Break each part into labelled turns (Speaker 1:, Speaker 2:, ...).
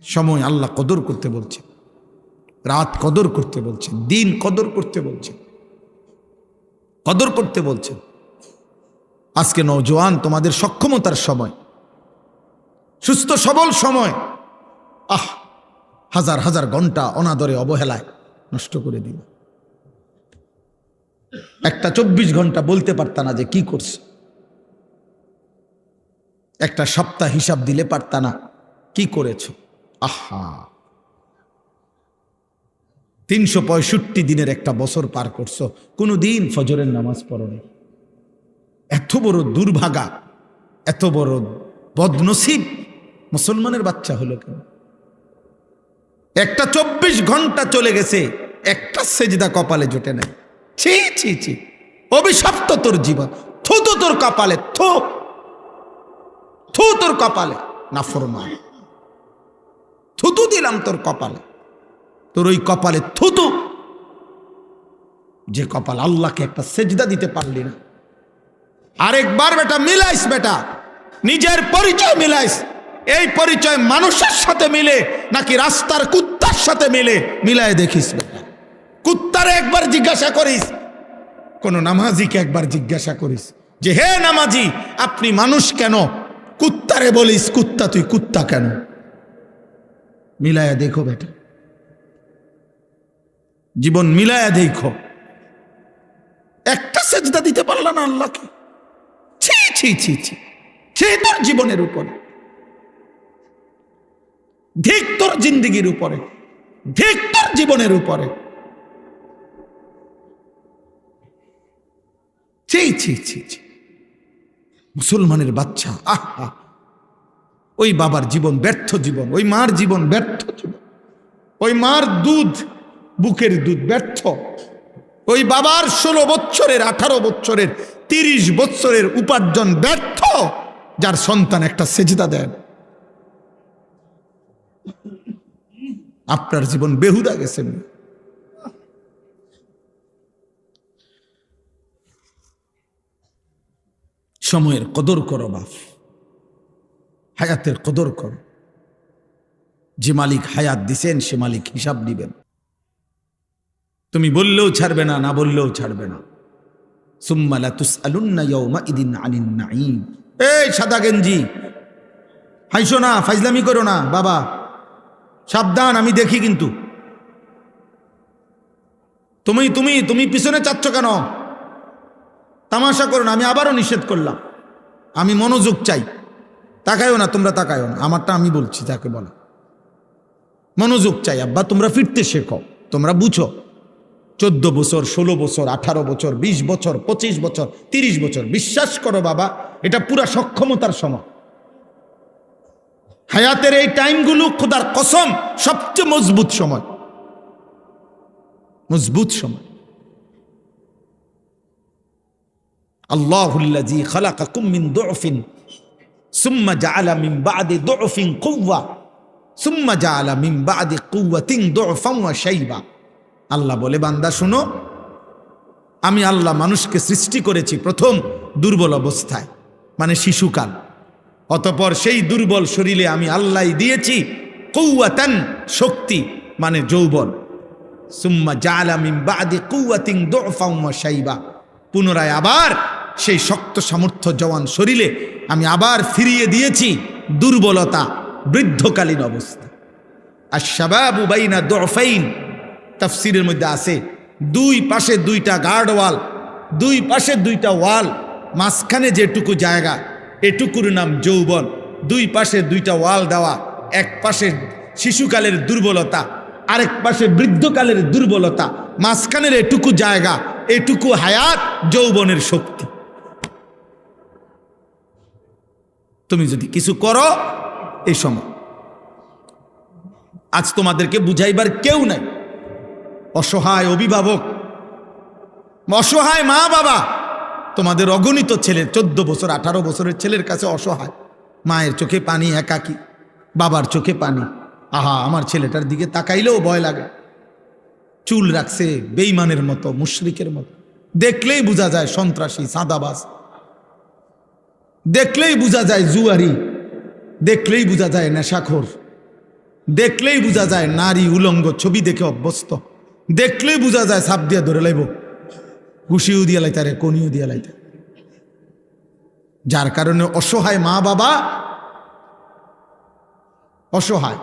Speaker 1: সময় আল্লাহ কদর করতে বলছে, রাত কদর করতে বলছে, দিন কদর করতে বলছে, কদর করতে বলছে। আজকে নওজোয়ান তোমাদের সক্ষমতার সময়, সুস্থ সবল সময়, হাজার হাজার ঘন্টা অনাদরে অবহেলায় নষ্ট করে দিল। একটা 24 ঘন্টা বলতে পারতা না যে কি করছে, একটা সপ্তাহ হিসাব দিলে পারতা না কি করেছ। 365 দিনের একটা বছর পার করছো, কোনো দিন ফজরের নামাজ পড়নি। এত বড় দুর্ভাগা, এত বড় বদনসিব মুসলমানের বাচ্চা হলো কেন? একটা 24 ঘন্টা চলে গেছে, একটা সেজদা কপালে জোটে নাই। ছি ছি ছি, অভিশপ্ত তোর জীবন, থু তো তোর কপালে, থু থু তোর কপালে, নাফরমান, থুতু দিলাম তোর কপালে, তোর ওই কপালে থুতু, যে কপাল আল্লাহকে একটা সেজদা দিতে পারলি না। আরেকবার বেটা মিলাইস, বেটা নিজের পরিচয় মিলাইস। এই পরিচয় মানুষের সাথে মিলে নাকি রাস্তার কুত্তার সাথে মিলে, মিলায় দেখিস বেটা। কুত্তারে একবার জিজ্ঞাসা করিস, কোন নামাজিকে একবার জিজ্ঞাসা করিস যে হে নামাজি আপনি মানুষ কেন? কুত্তারে বলিস কুত্তা তুই কুত্তা কেন? মিলায়া দেখো বেটা, জীবন মিলায়া দেখো। একটা সেজদা দিতে পারল না আল্লাহকে, ছি ছি ছি ছি, ছি তোর জীবনের উপরে, ধিক তোর জিন্দিগির উপরে, ধিক তোর জীবনের উপরে, ছি ছি ছি ছি। মুসলমানের বাচ্চা, আহা, ওই বাবার জীবন ব্যর্থ জীবন, ওই মার জীবন ব্যর্থ জীবন, ওই মার দুধ, বুকের দুধ ব্যর্থ, ওই বাবার 16 বছরের 18 বছরের 30 বছরের উপার্জন ব্যর্থ, যার সন্তান একটা সেজদা দেন। আপনার জীবন বেহুদা গেছে। সময়ের কদর করো বাপ, হায়াতের কদর করো। যে মালিক হায়াত দিছেন সে মালিক হিসাব দিবেন। তুমি বললেও ছাড়বে না, না বললেও ছাড়বে না। সুম্মা লা তুসআলুন্না ইয়াওমাইদিন আনিন নাঈম। এই সাদা গেঞ্জি, হাইসো না, ফাইজলামি করো না বাবা, সাবধান, আমি দেখি কিন্তু। তুমি তুমি তুমি পিছনে চাচ্ছ কেন? তামাশা করো না, আমি আবারও নিষেধ করলাম। আমি মনোযোগ চাই, তাকায়ও না, তোমরা তাকায়ও না, আমারটা আমি বলছি যাকে বলা। মনোযোগ চাই আব্বা, তোমরা ফিরতে শেখো, তোমরা বুঝো। 14 বছর, 16 বছর, 18 বছর, 20 বছর, 25 বছর, 30 বছর, বিশ্বাস করো বাবা, এটা পুরা সক্ষমতার সময়। হায়াতের এই টাইমগুলো খোদার কসম সবচেয়ে মজবুত সময়, মজবুত সময়। আল্লাহুল্লাযী খালাকাকুম মিন দু'ফিন সুম্মা জাআলা মিন বা'দি দু'ফিন কুওয়া সুম্মা জাআলা মিন বা'দি কুওয়াতিন দু'ফান ওয়া শাইবা। আল্লাহ বলে, বান্দা শুনো, আমি আল্লাহ মানুষকে সৃষ্টি করেছি প্রথম দুর্বল অবস্থায়, মানে শিশুকাল। অতঃপর সেই দুর্বল শরীরে আমি আল্লাহ দিয়েছি কুওয়াতান, শক্তি মানে যৌবন। সুম্মা জাআলা মিন বা'দি কুওয়াতিন দু'ফান ওয়া শাইবা, পুনরায় আবার সেই শক্ত সামর্থ্য জওয়ান শরীরে আমি আবার ফিরিয়ে দিয়েছি দুর্বলতা, বৃদ্ধকালীন অবস্থা। আশ-শাবাবু বাইনা দু'ফাইন, তাফসীরের মধ্যে আছে দুই পাশে দুইটা গার্ড ওয়াল, দুই পাশে দুইটা ওয়াল, মাঝখানে যেটুকু জায়গা এটুকুর নাম যৌবন। দুই পাশে দুইটা ওয়াল দেওয়া, এক পাশে শিশুকালের দুর্বলতা, আরেক পাশে বৃদ্ধকালের দুর্বলতা, মাঝখানের এটুকু জায়গা, এটুকু হায়াত, যৌবনের শক্তি। তুমি যদি কিছু করো এই সময়, আজ তোমাদেরকে বুঝাইবার কেউ নাই। অসহায় অভিভাবক, অসহায় মা বাবা, তোমাদের অগণিত ছেলে, 14 বছর 18 বছরের ছেলের কাছে অসহায়, মায়ের চোখে পানি, একাকী, বাবার চোখে পানি। আহা, আমার ছেলেটার দিকে তাকাইলেও ভয় লাগে। চুল রাখছে বেঈমানের মতো, মুশরিকের মতো, দেখলেই বোঝা যায় সন্ত্রাসী, সাদাবাজ, দেখলেই বোঝা যায় জুয়ারি, দেখলেই বোঝা যায় নেশাখোর। দেখলেই বোঝা যায় নারী উলঙ্গ ছবি দেখে অভ্যস্ত, দেখলেই বোঝা যায় সাপ দিয়া ধরে লাইব, ঘুষিও দিয়া লাইতে রে কনিও দিয়া লাইতে। যার কারণে অসহায় মা বাবা অসহায়,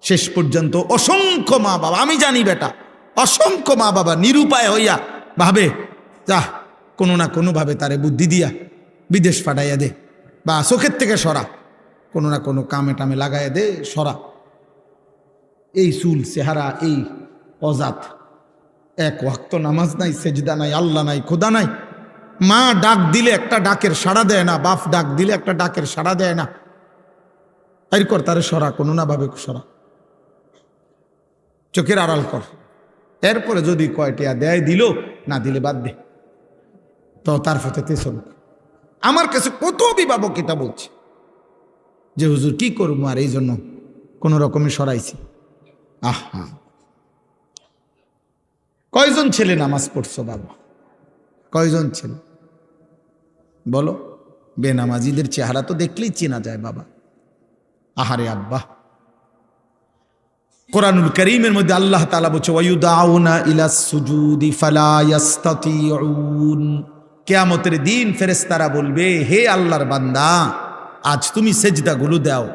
Speaker 1: শেষ পর্যন্ত অসংখ্য মা বাবা, আমি জানি বেটা, অসংখ্য মা বাবা নিরুপায় হইয়া ভাবে যা কোনো না কোনো ভাবে তারে বুদ্ধি দিয়া বিদেশ পাঠাইয়া দে, বা চোখের থেকে সরা, কোনো না কোনো কামে টামে লাগাইয়া দে, সরা। এই চুল চেহারা, এই অজাত, এক ওয়াক্ত নামাজ নাই, সেজদা নাই, আল্লাহ নাই, খোদা নাই। মা ডাক দিলে একটা ডাকের সাড়া দেয় না, বাপ ডাক দিলে একটা ডাকের সাড়া দেয় না। এরকর তারে সরা, কোনো না ভাবে সরা, চোখের আড়াল কর। এরপরে যদি কয়টিয়া দেয় দিল, না দিলে বাদ দে, তো তার ফতেতে চলুক। আমার কাছে কত অভিভাবক এটা বলছে যে হুজুর কি করবো, আর এই জন্য কোন রকমে সরাইছি। আহা, কয়জন ছেলে নামাজ পড়ছো বাবা, কয়জন ছেলে বলো? বেনামাজিদের চেহারা তো দেখলেই চেনা যায় বাবা। আহারে আব্বা, কোরআনুল কারীমের মধ্যে আল্লাহ তাআলা বলছে ওয়ায়ুদাউনা ইলাস সুজুদি ফালা ইস্তাতিউন, কিয়ামতের দিন ফেরেশতারা বলবে, হে আল্লাহর বান্দা, আজ তুমি সেজদাগুলো দাও,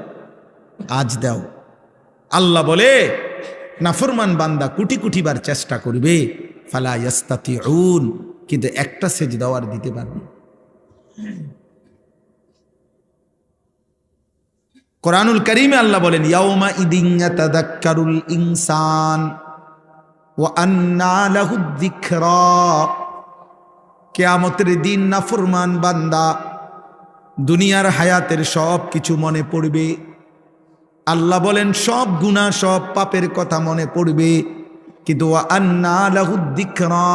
Speaker 1: আজ দাও। আল্লাহ বলে নাফরমান বান্দা কোটি কোটি বার চেষ্টা করবে, ফালা ইস্তাতিউন, কিন্তু একটা সেজদাও আর দিতে পারবে। কোরআনুল কারীমে আল্লাহ বলেন ইয়াউমা ইদিন ইয়াতাযাক্কারুল ইনসান ওয়া আন্না লাহু যিকরা, কিয়ামতের দিন নাফরমান বান্দা দুনিয়ার হায়াতের সব কিছু মনে পড়বে। আল্লাহ বলেন সব গুনাহ সব পাপের কথা মনে পড়বে, কিন্তু ওয়া আন্না লাহু যিকরা,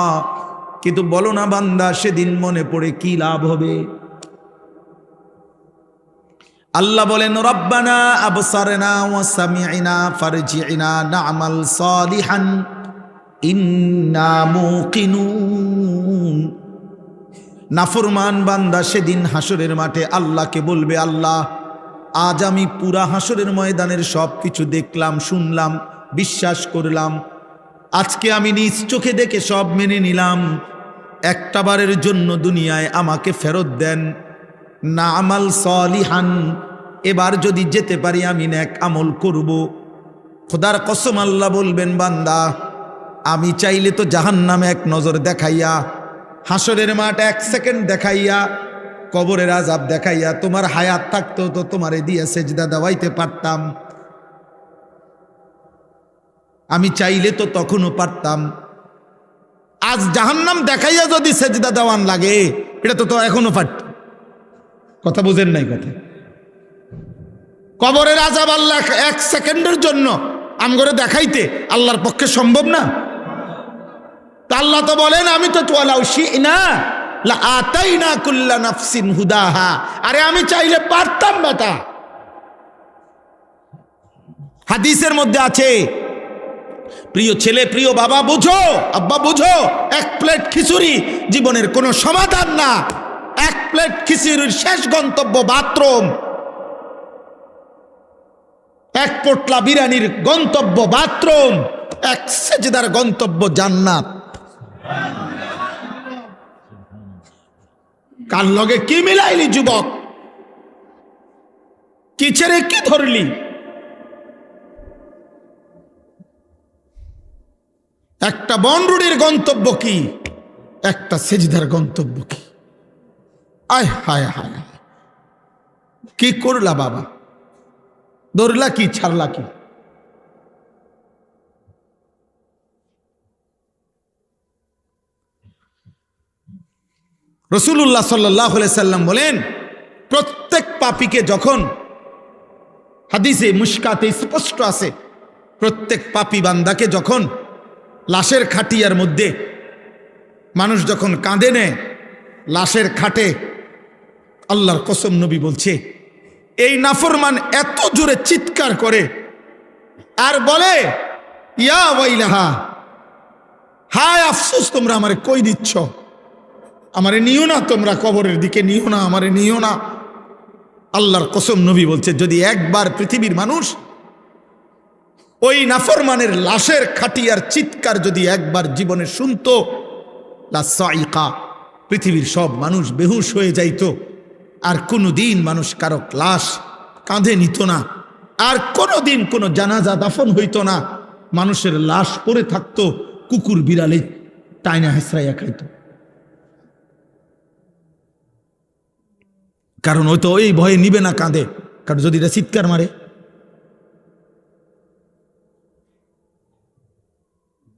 Speaker 1: কিন্তু বলো না বান্দা সেদিন মনে পড়ে কি লাভ হবে? আল্লাহ বলেন রব্বানা আবসারনা ওয়া সামি'না ফারজি'না না'মাল সালিহান ইন্না মুকিনুন। নাফরমান বান্দা সেদিন হাসরের মাঠে আল্লাহকে বলবে, আল্লাহ আজ আমি পুরা হাসরের ময়দানের সব কিছু দেখলাম, শুনলাম, বিশ্বাস করলাম, আজকে আমি নিজ চোখে দেখে সব মেনে নিলাম, একটা বারের জন্য দুনিয়ায় আমাকে ফেরত দেন, না আমাল সালিহান, এবার যদি যেতে পারি আমি নেক আমল করব। খোদার কসম আল্লাহ বলবেন, বান্দা আমি চাইলে তো জাহান্নামে এক নজর দেখাইয়া, হাসরের মাঠ এক সেকেন্ড দেখাইয়া, কবরের আযাব দেখাইয়া, তোমার হায়াত থাকতো তো তোমারে দিয়ে সেজদা দেওয়াইতে পারতাম, আমি চাইলে তো তখনও পারতাম। আজ জাহান্নাম দেখাইয়া যদি সেজদা দেওয়ান লাগে, এটা তো এখনো পারত। কথা বুঝেন নাই কথা? কবরের আযাব আল্লাহ এক সেকেন্ডের জন্য আমগরে দেখাইতে আল্লাহর পক্ষে সম্ভব না। আল্লাহ তো বলেন আমি তো ওয়ালাউ শি'না লা আতাইনা কুল্লা নাফসিন হুদাহা, আরে আমি চাইলে পারতাম বেটা। হাদিসের মধ্যে আছে, প্রিয় ছেলে, প্রিয় বাবা, বুঝো, আব্বা বুঝো, এক প্লেট খিচুড়ি জীবনের কোনো সমাধান না। এক প্লেট খিচুড়ির শেষ গন্তব্য বাথরুম, এক পোটলা বিরিয়ানির গন্তব্য বাথরুম, এক সেজদার গন্তব্য জান্নাত। কার লগে কি মিলাইলি যুবক? কি ছেড়ে কি ধরলি? একটা বনরুডির গন্তব্য কি, একটা সেজদার গন্তব্য কি? আয় হায় হায়, কি করলা বাবা? ধরলা কি, ছাড়লা কি? রাসূলুল্লাহ সাল্লাল্লাহু আলাইহি সাল্লাম বলেন, প্রত্যেক পাপীকে যখন, হাদিসে মুশকাতে স্পষ্ট আছে, প্রত্যেক পাপী বান্দাকে যখন লাশের খাটিয়ার মধ্যে মানুষ যখন কাঁদে নেয়, লাশের খাটে, আল্লাহর কসম নবী বলছে, এই নাফরমান এত জোরে চিৎকার করে আর বলে, ইয়া ওয়াইলাহা, হায় আফসোস, তোমরা আমারে কই দিচ্ছ, আমারে নিও না, তোমরা কবরের দিকে নিও না, আমারে নিও না। আল্লাহর কসম নবী বলছে, যদি একবার পৃথিবীর মানুষ ওই নাফরমানের লাশের খাটিয়ার চিৎকার যদি একবার জীবনে শুনতো, লাসাইকা, পৃথিবীর সব মানুষ বেহুশ হয়ে যাইত, আর কোনোদিন মানুষ কারো লাশ কাঁধে নিত না, আর কোনোদিন কোনো জানাজা দাফন হইত না, মানুষের লাশ পড়ে থাকতো, কুকুর বিড়ালে টাইনা হেসরাইয়া খাইত। কারণ ওই তো ওই ভয়ে নিবে না কাঁধে, কারণ যদি এটা চিৎকার মারে।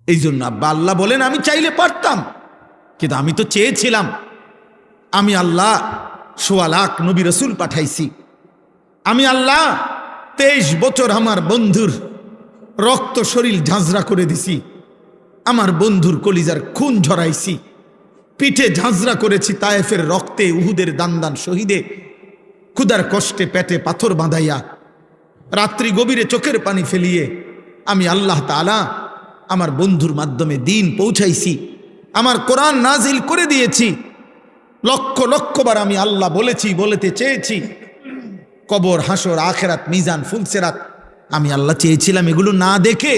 Speaker 1: এই জন্য আব্বা আল্লাহ বলেন, আমি চাইলে পারতাম, কিন্তু আমি তো চেয়েছিলাম। আমি আল্লাহ ১৬ লাখ নবী রসুল পাঠাইছি। আমি আল্লাহ ২৩ বছর আমার বন্ধুর রক্ত শরীর ঝাঁঝরা করে দিছি, আমার বন্ধুর কলিজার খুন ঝরাইছি, পিঠে ঝাঁঝরা করেছি তায়েফের রক্তে, উহুদের দান শহীদে, ক্ষুধার কষ্টে পেটে পাথর বাঁধাইয়া, রাত্রি গভীরে চোখের পানি ফেলিয়ে আমি আল্লাহ তাআলা আমার বন্ধুর মাধ্যমে দিন পৌঁছাইছি, আমার কোরআন নাজিল করে দিয়েছি। লক্ষ লক্ষবার আমি আল্লাহ বলেছি, বলতে চেয়েছি। কবর, হাসর, আখেরাত, মিজান, ফুলসেরাত আমি আল্লাহ চেয়েছিলাম। এগুলো না দেখে,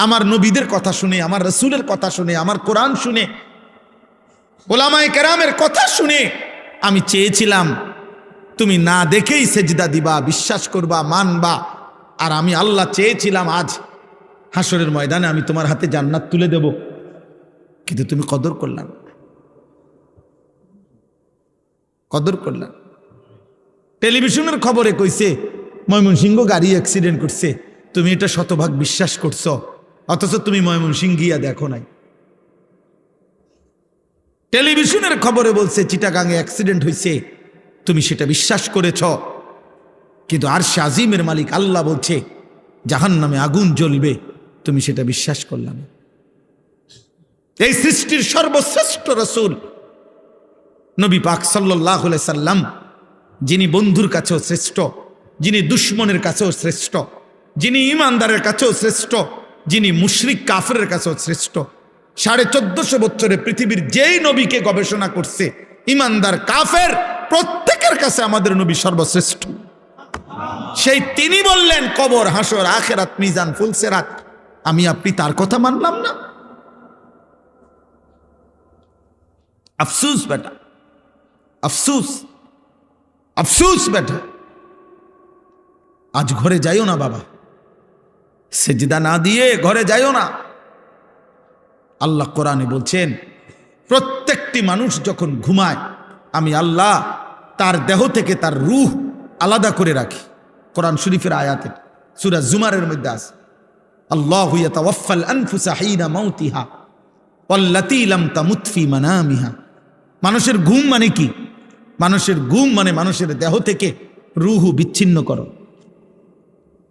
Speaker 1: আমার নবীদের কথা শুনে, আমার রসুলের কথা শুনে, আমার কোরআন শুনে, ওলামায়ে কেরামের কথা শুনে আমি চেয়েছিলাম তুমি না দেখেই সেজদা দিবা, বিশ্বাস করবা, মানবা। আর আমি আল্লাহ চেয়েছিলাম আজ হাসরের ময়দানে আমি তোমার হাতে জান্নাত তুলে দেব, কিন্তু তুমি কদর করলাম, কদর করলাম। টেলিভিশনের খবরে কইছে ময়মনসিংহ গাড়ি অ্যাক্সিডেন্ট করছে, তুমি এটা শতভাগ বিশ্বাস করছো, অথচ তুমি ময়মনসিংহ গিয়া দেখো নাই। টেলিভিশনের খবরে বলছে চিটাগাঙে অ্যাক্সিডেন্ট হয়েছে, তুমি সেটা বিশ্বাস করেছ, কিন্তু আরশে আজিমের মালিক আল্লাহ বলছে জাহান্নামে আগুন জ্বলবে, তুমি সেটা বিশ্বাস করলাম। এই সৃষ্টির সর্বশ্রেষ্ঠ রাসূল নবী পাক সাল্লাল্লাহু আলাইহি সাল্লাম, যিনি বন্ধুর কাছেও শ্রেষ্ঠ, যিনি দুশ্মনের কাছেও শ্রেষ্ঠ, যিনি ইমানদারের কাছেও শ্রেষ্ঠ, যিনি মুশরিক কাফেরের কাছেও শ্রেষ্ঠ, 1450 বছরে পৃথিবীর যেই নবীকে গবেষণা করছে, ইমানদার কাফের প্রত্যেকের কাছে আমাদের নবী সর্বশ্রেষ্ঠ। সেই তিনি বললেন কবর, হাসর, আখেরাত, মিজান, ফুলসেরাত, আমি আপনি তার কথা মানলাম না। আফসুস বেটা, আফসুস, আফসুস বেটা। আজ ঘরে যাইও না বাবা, সেজদা না দিয়ে ঘরে যাইও না। আল্লাহ কোরআনে বলছেন প্রত্যেকটি মানুষ যখন ঘুমায় আমি আল্লাহ তার দেহ থেকে তার রূহ আলাদা করে রাখি। কোরআন শরীফের আয়াতে সূরা জুমারের মধ্যে আছে, আল্লাহু ইয়াতাওয়াফাল আনফুসা হিনা মাউতিহা ওয়াল্লাতী লাম তামুত ফি মানামিহা। মানুষের ঘুম মানে কি? মানুষের ঘুম মানে মানুষের দেহ থেকে রূহ বিচ্ছিন্ন করো।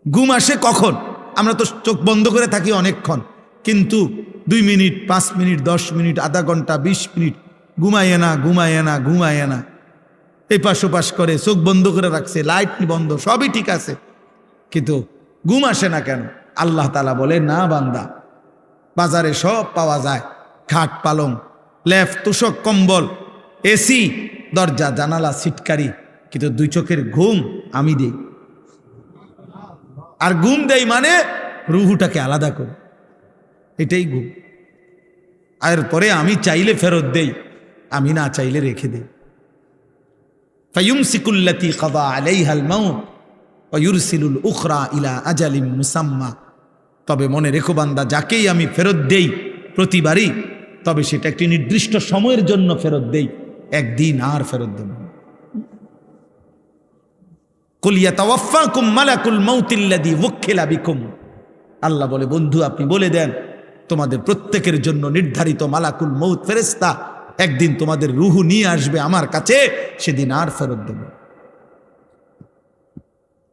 Speaker 1: ঘুম আসে কখন? আমরা তো চোখ বন্ধ করে থাকি অনেকক্ষণ, কিন্তু 2 মিনিট, 5 মিনিট, 10 মিনিট, আধা ঘন্টা, 20 মিনিট ঘুমায় না, ঘুমায় না, ঘুমায় না, এপাশ ওপাশ করে, চোখ বন্ধ করে রাখছে, লাইট বন্ধ, সবই ঠিক আছে, কিন্তু ঘুম আসে না কেন? আল্লাহ তাআলা বলে, না বান্দা, বাজারে সব পাওয়া যায়, খাট, পালং, লেপ, তোষক, কম্বল, এসি, দরজা, জানালা, সিটকারি, কিন্তু 2 চোখের ঘুম আমি দেই। আর ঘুম দেই মানে রুহুটাকে আলাদা করে, এটাই ঘুম। আর পরে আমি চাইলে ফেরত দেই, আমি না চাইলে রেখে দেই। ফায়ুমসিকুল্লাতী কাযা আলাইহাল মাউত ওয়া ইউরসিলুল উখরা ইলা আজালিম মুসাম্মা। তবে মনে রেখো বান্দা, যাকেই আমি ফেরত দেই প্রতিবারই, তবে সেটা একটি নির্দিষ্ট সময়ের জন্য ফেরত দেই, একদিন আর ফেরত দেব। কুল ইয়াতাওয়াফাকুম মালাকুল মাউতিল্লাযী ওয়াক্কিলা বিকুম। আল্লাহ বলে, বন্ধু আপনি বলে দেন তোমাদের প্রত্যেকের জন্য নির্ধারিত মালাকুল মউত ফেরেশতা একদিন তোমাদের রূহ নিয়ে আসবে আমার কাছে, সেদিন আর ফেরত দেব।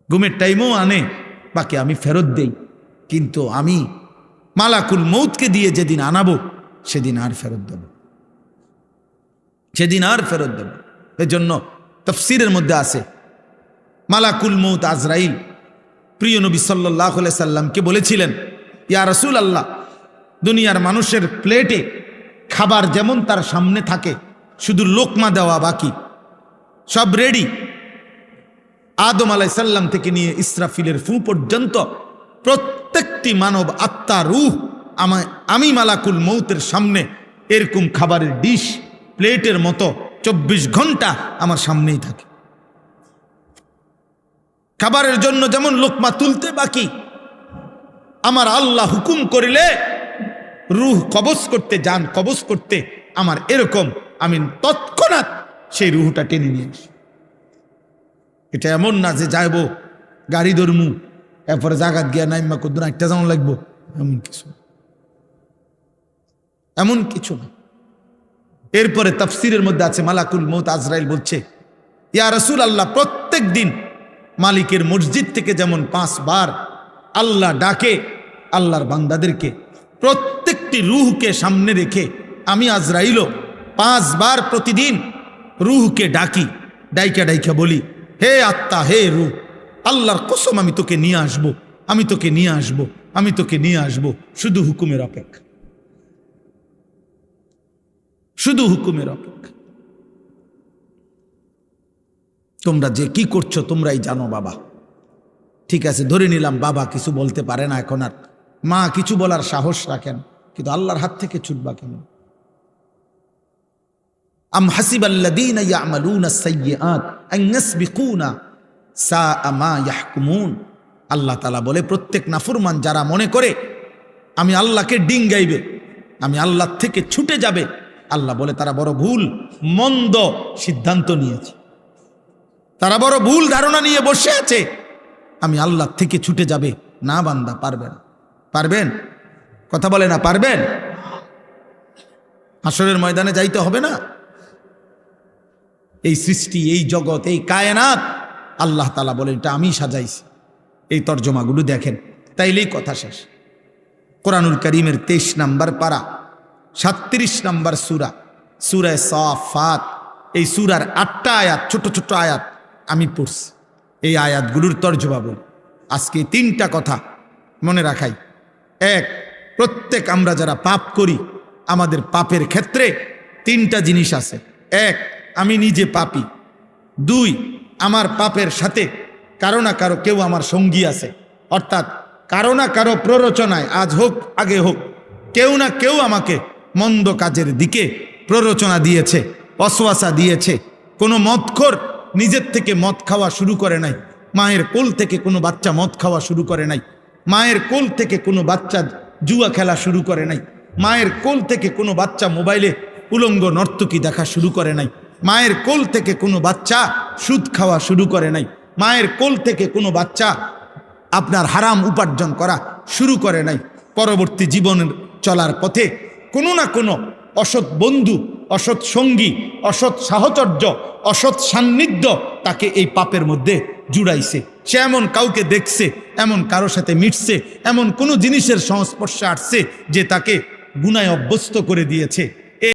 Speaker 1: ঘুমের টাইমও আনে, বাকি আমি ফেরত দেই, কিন্তু আমি মালাকুল মউতকে দিয়ে যেদিন আনাবো সেদিন আর ফেরত দেব, সেদিন আর ফেরত দেব। এজন্য তাফসীরের মধ্যে আছে মালাকুল মউত আজরাইল প্রিয় নবী সাল্লাল্লাহু আলাইহি সাল্লামকে বলেছিলেন, ইয়া রাসূলুল্লাহ, দুনিয়ার মানুষের প্লেটে খাবার যেমন তার সামনে থাকে, শুধু লোকমা দেওয়া বাকি, সব রেডি, আদম আলাইহিস সালাম থেকে নিয়ে ইসরাফিলের ফু পর্যন্ত প্রত্যেকটি মানব আত্মা রূহ আমি মালাকুল মৌতের সামনে এরকম খাবারের ডিশ প্লেটের মতো 24 ঘন্টা আমার সামনেই থাকে। খাবারের জন্য যেমন লোকমা তুলতে বাকি, আমার আল্লাহ হুকুম করিলে রূহ কবজ করতে, জান কবজ করতে আমার এরকম, আমি তৎক্ষণাৎ সেই রূহটা টেনে নিয়ে আসি। এটা এমন না যে যাইব গাড়ি ধরমু এরপরে জাগাত গিয়া নাইমা কদ্দুর একটা যেমন লাগবো, এমন কিছু না। এরপরে তাফসিরের মধ্যে আছে মালাকুল মৌত আজরাইল বলছে, ইয়া রাসূলুল্লাহ, প্রত্যেক দিন মালিকের মসজিদ থেকে যেমন 5 বার আল্লাহ ডাকে আল্লাহর বান্দাদেরকে, প্রত্যেকটি রূহকে সামনে রেখে আমি আজরাইলও 5 বার প্রতিদিন রূহকে ডাকি, ডাইকা ডাইকা বলি, হে আত্মা, হে রূহ, আল্লাহর কসম আমি তোকে নিয়ে আসবো, আমি তোকে নিয়ে আসবো, আমি তোকে নিয়ে আসবো, শুধু হুকুমের অপেক্ষা, শুধু হুকুমের অপেক্ষা। তোমরা যে কি করছো তোমরাই জানো বাবা। ঠিক আছে, ধরে নিলাম বাবা কিছু বলতে পারে না এখন, আর মা কিছু বলার সাহস রাখেন, কিন্তু আল্লাহর হাত থেকে ছুটবা কেন? আম হাসিবাল্লাযীনা ইয়ামালুনা আস-সাইয়্যাত আন ইয়াসবিকুনা সাআ মা ইয়াহকুমুন। আল্লাহ তাআলা বলে, প্রত্যেক নাফরমান যারা মনে করে আমি আল্লাহকে ডিঙ্গাইবে, আমি আল্লাহ থেকে ছুটে যাবে, আল্লাহ বলে তারা বড় ভুল মন্দ সিদ্ধান্ত নিয়েছে, তারা বড় ভুল ধারণা নিয়ে বসে আছে, আমি আল্লাহ থেকে ছুটে যাবে। না বান্দা, পারবে না। পারবেন? কথা বলে না, পারবেন? হাসরের ময়দানে যাইতে হবে না? এই সৃষ্টি, এই জগৎ, এই কায়নাত আল্লাহ তাআলা বলেন এটা আমি সাজাইছি। এই তর্জমাগুলো দেখেন, তাইলেই কথা শেষ। কোরআনুল কারীমের 23 নম্বর পারা 37 নম্বর সূরা, সূরা সাফাত। এই সূরার 8টা আয়াত, ছোট ছোট আয়াত আমি পড়ছি। এই আয়াতগুলোর তর্জমা বলি। আজকে 3টা কথা মনে রাখাই। 1, প্রত্যেক আমরা যারা পাপ করি, আমাদের পাপের ক্ষেত্রে 3টা জিনিস আছে। 1, আমি নিজে পাপী। 2, আমার পাপের সাথে কারো না কারো কেউ আমার সঙ্গী আছে, অর্থাৎ কারো না কারো প্ররোচনায়, আজ হোক আগে হোক, কেউ না কেউ আমাকে মন্দ কাজের দিকে প্ররোচনা দিয়েছে, ওয়াসওয়াসা দিয়েছে। কোনো মদখোর নিজের থেকে মদ খাওয়া শুরু করে নাই, মায়ের কোল থেকে কোনো বাচ্চা মদ খাওয়া শুরু করে নাই, মায়ের কোল থেকে কোনো বাচ্চা জুয়া খেলা শুরু করে নাই, মায়ের কোল থেকে কোনো বাচ্চা মোবাইলে উলঙ্গ নর্তকী দেখা শুরু করে নাই, মায়ের কোল থেকে কোনো বাচ্চা সুদ খাওয়া শুরু করে নাই, মায়ের কোল থেকে কোনো বাচ্চা আপনার হারাম উপার্জন করা শুরু করে নাই। পরবর্তী জীবনের চলার পথে কোনো না কোনো অসৎ বন্ধু, অসৎ সঙ্গী, অসৎ সাহচর্য, অসৎ সান্নিধ্য তাকে এই পাপের মধ্যে জুড়াইছে। সে এমন কাউকে দেখছে, এমন কারো সাথে মিটছে, এমন কোনো জিনিসের সংস্পর্শে আসছে যে তাকে গুনায় অভ্যস্ত করে দিয়েছে।